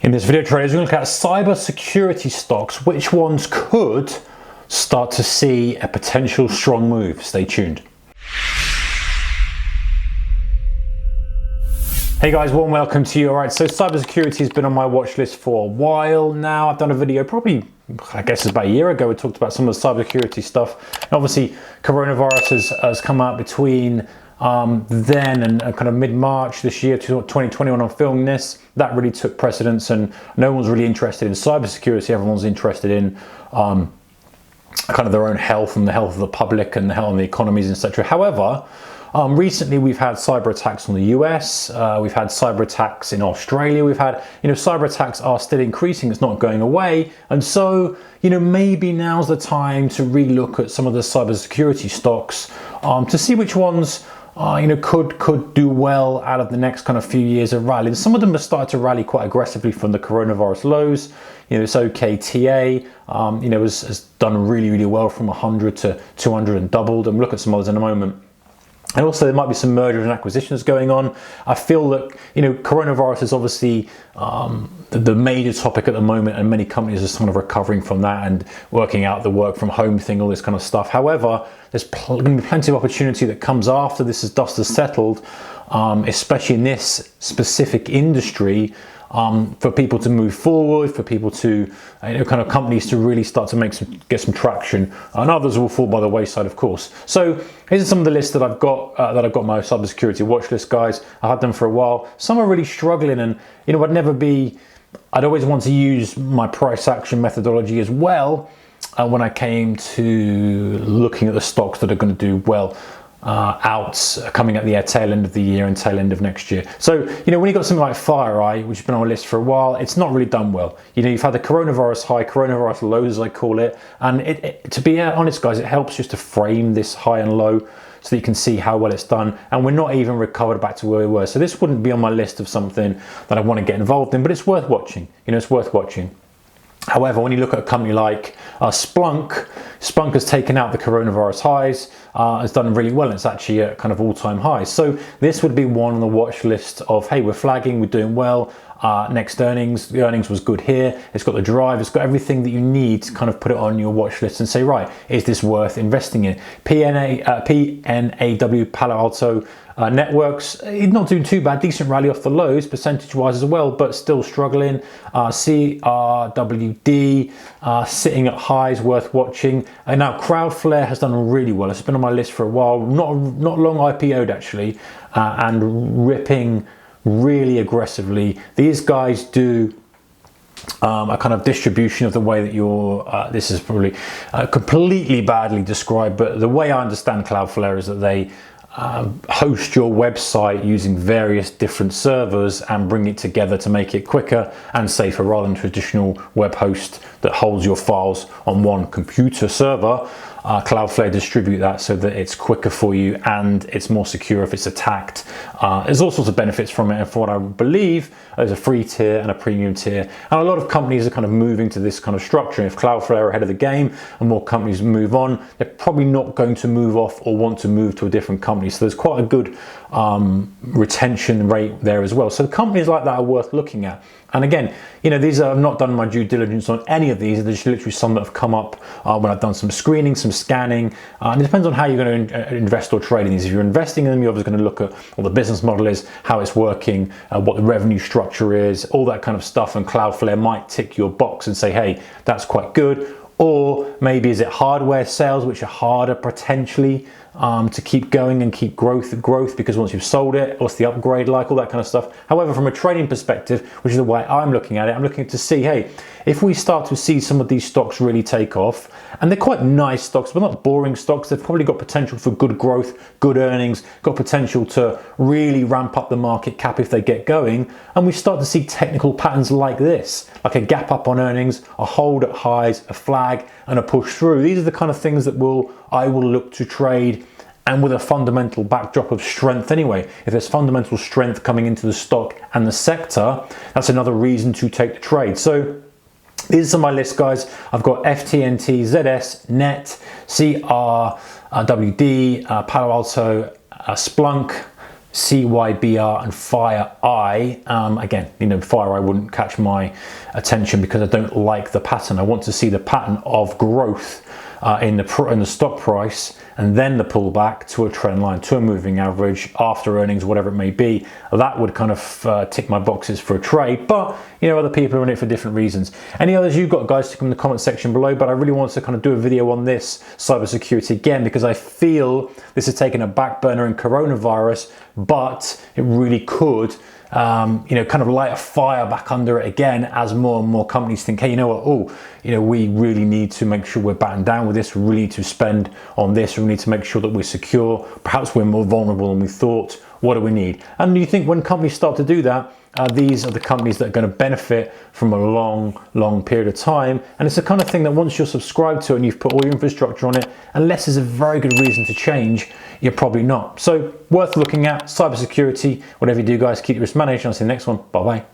In this video, traders, we're going to look at cyber security stocks. Which ones could start to see a potential strong move? Stay tuned. Hey guys, warm welcome to you. All right, so cybersecurity has been on my watch list for a while now. I've done a video probably, I guess it's about a year ago. We talked about some of the cybersecurity stuff. And obviously, coronavirus has come out between then and kind of mid-March this year, 2020, when I'm filming this. That really took precedence, and no one's really interested in cybersecurity. Everyone's interested in kind of their own health and the health of the public and the health of the economies, etc. However, recently we've had cyber attacks on the US, we've had cyber attacks in Australia, we've had, cyber attacks are still increasing, it's not going away. And so, maybe now's the time to relook at some of the cybersecurity stocks to see which ones could do well out of the next kind of few years of rally. And some of them have started to rally quite aggressively from the coronavirus lows. This OKTA, has done really, really well from 100 to 200 and doubled. And we'll look at some others in a moment. And also there might be some mergers and acquisitions going on. I feel that, coronavirus is obviously the major topic at the moment, and many companies are sort of recovering from that and working out the work from home thing, all this kind of stuff. However, there's going to be plenty of opportunity that comes after this as dust has settled, especially in this specific industry, for people to move forward, for people to, kind of companies to really start to get some traction, and others will fall by the wayside, of course. So here's some of the lists that I've got my cybersecurity watch list, guys. I had them for a while. Some are really struggling, and I'd always want to use my price action methodology as well when I came to looking at the stocks that are going to do well coming at the tail end of the year and tail end of next year. So, when you've got something like FireEye, which has been on my list for a while, it's not really done well. You've had the coronavirus high, coronavirus lows, as I call it. And to be honest, guys, it helps just to frame this high and low so that you can see how well it's done. And we're not even recovered back to where we were. So this wouldn't be on my list of something that I want to get involved in, but it's worth watching. It's worth watching. However, when you look at a company like Splunk has taken out the coronavirus highs, has done really well. It's actually at kind of all-time highs. So this would be one on the watch list of, hey, we're flagging, we're doing well. Next earnings, the earnings was good here. It's got the drive, it's got everything that you need to kind of put it on your watch list and say, right, is this worth investing in? PNAW, Palo Alto Networks, not doing too bad, decent rally off the lows percentage-wise as well, but still struggling. CRWD sitting at highs, worth watching. And now Cloudflare has done really well. It's been on my list for a while, not long IPO'd actually, and ripping really aggressively. These guys do a kind of distribution of the way that this is probably completely badly described, but the way I understand Cloudflare is that they host your website using various different servers and bring it together to make it quicker and safer rather than traditional web host that holds your files on one computer server. Cloudflare distribute that so that it's quicker for you and it's more secure if it's attacked. There's all sorts of benefits from it, and for what I believe, there's a free tier and a premium tier, and a lot of companies are kind of moving to this kind of structure. And if Cloudflare are ahead of the game and more companies move on, they're probably not going to move off or want to move to a different company. So there's quite a good retention rate there as well. So companies like that are worth looking at. And again, these I've not done my due diligence on any of these. There's literally some that have come up when I've done some screening, some scanning. And it depends on how you're going to invest or trade in these. If you're investing in them, you're obviously going to look at what the business model is, how it's working, what the revenue structure is, all that kind of stuff. And Cloudflare might tick your box and say, hey, that's quite good. Or maybe is it hardware sales, which are harder potentially to keep going and keep growth, because once you've sold it, what's the upgrade like, all that kind of stuff. However, from a trading perspective, which is the way I'm looking at it, I'm looking to see, hey, if we start to see some of these stocks really take off, and they're quite nice stocks, but not boring stocks, they've probably got potential for good growth, good earnings, got potential to really ramp up the market cap if they get going, and we start to see technical patterns like this, like a gap up on earnings, a hold at highs, a flag, and a push through. These are the kind of things that I will look to trade, and with a fundamental backdrop of strength anyway. If there's fundamental strength coming into the stock and the sector, that's another reason to take the trade. So these are my list, guys. I've got FTNT, ZS, NET, CRWD, Palo Alto, Splunk, CYBR and FireEye. Again, you know, FireEye wouldn't catch my attention because I don't like the pattern. I want to see the pattern of growth in the stock price, and then the pullback to a trend line, to a moving average, after earnings, whatever it may be. That would kind of tick my boxes for a trade, but you know, other people are in it for different reasons. Any others you've got, guys, stick them in the comment section below. But I really want to kind of do a video on this cybersecurity again, because I feel this has taken a back burner in coronavirus, but it really could you know, kind of light a fire back under it again, as more and more companies think, hey, you know what, oh, you know, we really need to make sure we're battened down with this, we really need to spend on this, we need to make sure that we're secure, perhaps we're more vulnerable than we thought, what do we need? And you think when companies start to do that, these are the companies that are going to benefit from a long period of time. And it's the kind of thing that once you're subscribed to and you've put all your infrastructure on it, unless there's a very good reason to change, you're probably not. So worth looking at. Cybersecurity, whatever you do, guys, keep your risk managed. I'll see you in the next one. Bye bye.